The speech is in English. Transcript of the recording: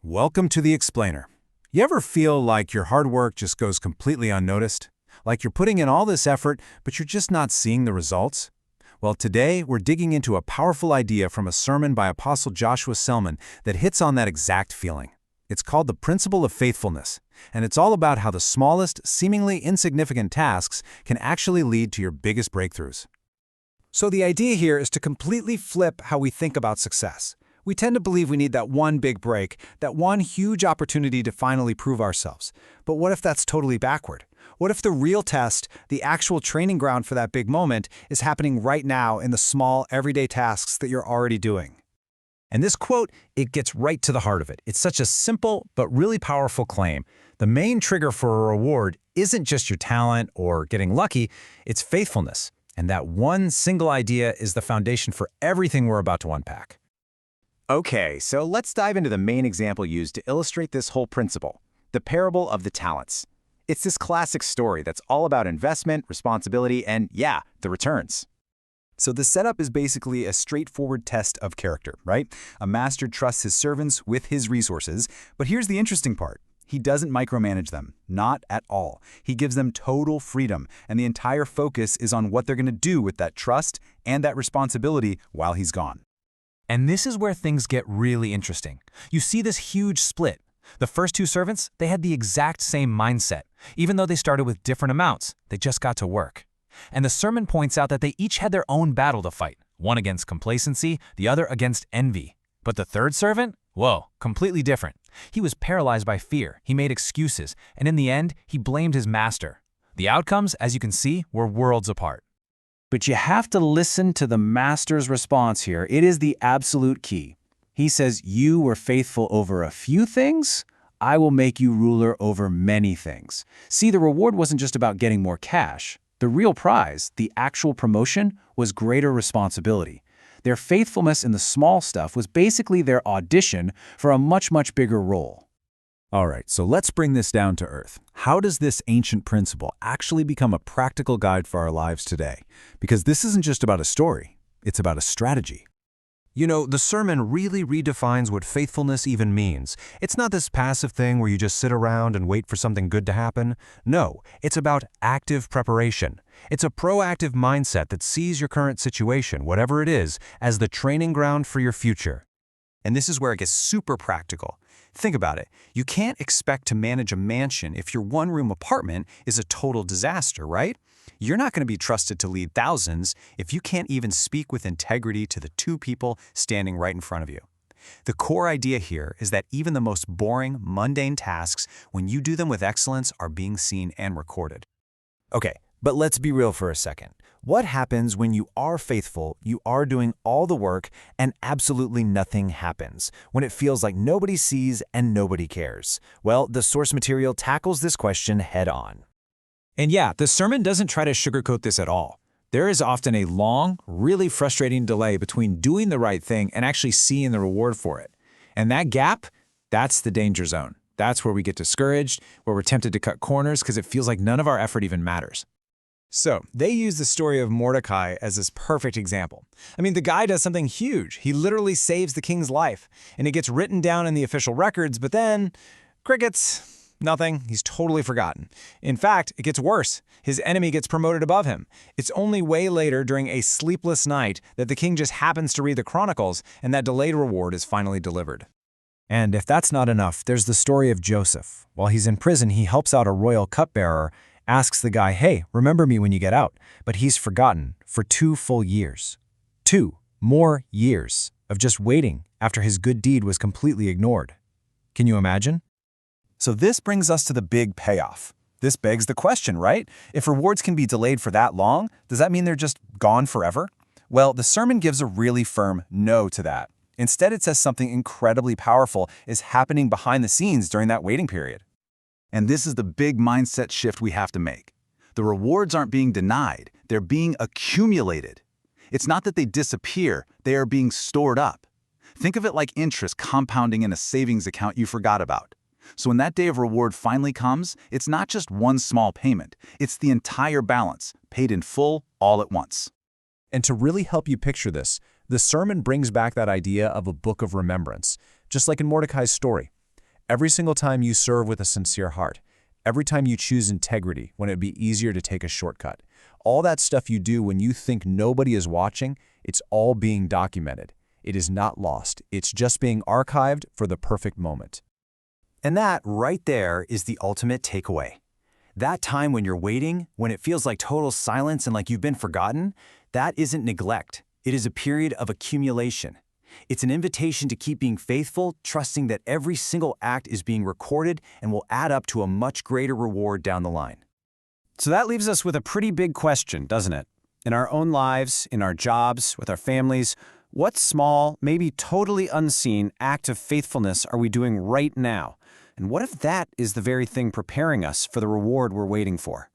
Welcome to The Explainer. You ever feel like your hard work just goes completely unnoticed? Like you're putting in all this effort, but you're just not seeing the results? Well, today we're digging into a powerful idea from a sermon by Apostle Joshua Selman that hits on that exact feeling. It's called the Principle of Faithfulness, and it's all about how the smallest, seemingly insignificant tasks can actually lead to your biggest breakthroughs. So the idea here is to completely flip how we think about success. We tend to believe we need that one big break, that one huge opportunity to finally prove ourselves. But what if that's totally backward? What if the real test, the actual training ground for that big moment, is happening right now in the small, everyday tasks that you're already doing? And this quote, it gets right to the heart of it. It's such a simple but really powerful claim. The main trigger for a reward isn't just your talent or getting lucky, it's faithfulness. And that one single idea is the foundation for everything we're about to unpack. Okay, so let's dive into the main example used to illustrate this whole principle, the parable of the talents. It's this classic story that's all about investment, responsibility, and yeah, the returns. So the setup is basically a straightforward test of character, right? A master trusts his servants with his resources, but here's the interesting part. He doesn't micromanage them, not at all. He gives them total freedom, and the entire focus is on what they're going to do with that trust and that responsibility while he's gone. And this is where things get really interesting. You see this huge split. The first two servants, they had the exact same mindset. Even though they started with different amounts, they just got to work. And the sermon points out that they each had their own battle to fight, one against complacency, the other against envy. But the third servant? Whoa, completely different. He was paralyzed by fear, he made excuses, and in the end, he blamed his master. The outcomes, as you can see, were worlds apart. But you have to listen to the master's response here. It is the absolute key. He says, "You were faithful over a few things. I will make you ruler over many things." See, the reward wasn't just about getting more cash. The real prize, the actual promotion, was greater responsibility. Their faithfulness in the small stuff was basically their audition for a much, much bigger role. All right, so let's bring this down to earth. How does this ancient principle actually become a practical guide for our lives today? Because this isn't just about a story, it's about a strategy. You know, the sermon really redefines what faithfulness even means. It's not this passive thing where you just sit around and wait for something good to happen. No, it's about active preparation. It's a proactive mindset that sees your current situation, whatever it is, as the training ground for your future. And this is where it gets super practical. Think about it. You can't expect to manage a mansion if your one-room apartment is a total disaster, right? You're not going to be trusted to lead thousands if you can't even speak with integrity to the two people standing right in front of you. The core idea here is that even the most boring, mundane tasks, when you do them with excellence, are being seen and recorded. Okay, but let's be real for a second. What happens when you are faithful, you are doing all the work, and absolutely nothing happens? When it feels like nobody sees and nobody cares? Well, the source material tackles this question head on. And yeah, the sermon doesn't try to sugarcoat this at all. There is often a long, really frustrating delay between doing the right thing and actually seeing the reward for it. And that gap, that's the danger zone. That's where we get discouraged, where we're tempted to cut corners because it feels like none of our effort even matters. So, they use the story of Mordecai as this perfect example. I mean, the guy does something huge. He literally saves the king's life, and it gets written down in the official records, but then, crickets, nothing. He's totally forgotten. In fact, it gets worse. His enemy gets promoted above him. It's only way later during a sleepless night that the king just happens to read the Chronicles, and that delayed reward is finally delivered. And if that's not enough, there's the story of Joseph. While he's in prison, he helps out a royal cupbearer, asks the guy, "Hey, remember me when you get out." But he's forgotten for 2 full years. 2 more years of just waiting after his good deed was completely ignored. Can you imagine? So this brings us to the big payoff. This begs the question, right? If rewards can be delayed for that long, does that mean they're just gone forever? Well, the sermon gives a really firm no to that. Instead, it says something incredibly powerful is happening behind the scenes during that waiting period. And this is the big mindset shift we have to make. The rewards aren't being denied, they're being accumulated. It's not that they disappear, they are being stored up. Think of it like interest compounding in a savings account you forgot about. So when that day of reward finally comes, it's not just one small payment, it's the entire balance, paid in full, all at once. And to really help you picture this, the sermon brings back that idea of a book of remembrance, just like in Mordecai's story. Every single time you serve with a sincere heart. Every time you choose integrity when it'd be easier to take a shortcut. All that stuff you do when you think nobody is watching, it's all being documented. It is not lost. It's just being archived for the perfect moment. And that, right there, is the ultimate takeaway. That time when you're waiting, when it feels like total silence and like you've been forgotten, that isn't neglect. It is a period of accumulation. It's an invitation to keep being faithful, trusting that every single act is being recorded and will add up to a much greater reward down the line. So that leaves us with a pretty big question, doesn't it? In our own lives, in our jobs, with our families, what small, maybe totally unseen act of faithfulness are we doing right now? And what if that is the very thing preparing us for the reward we're waiting for?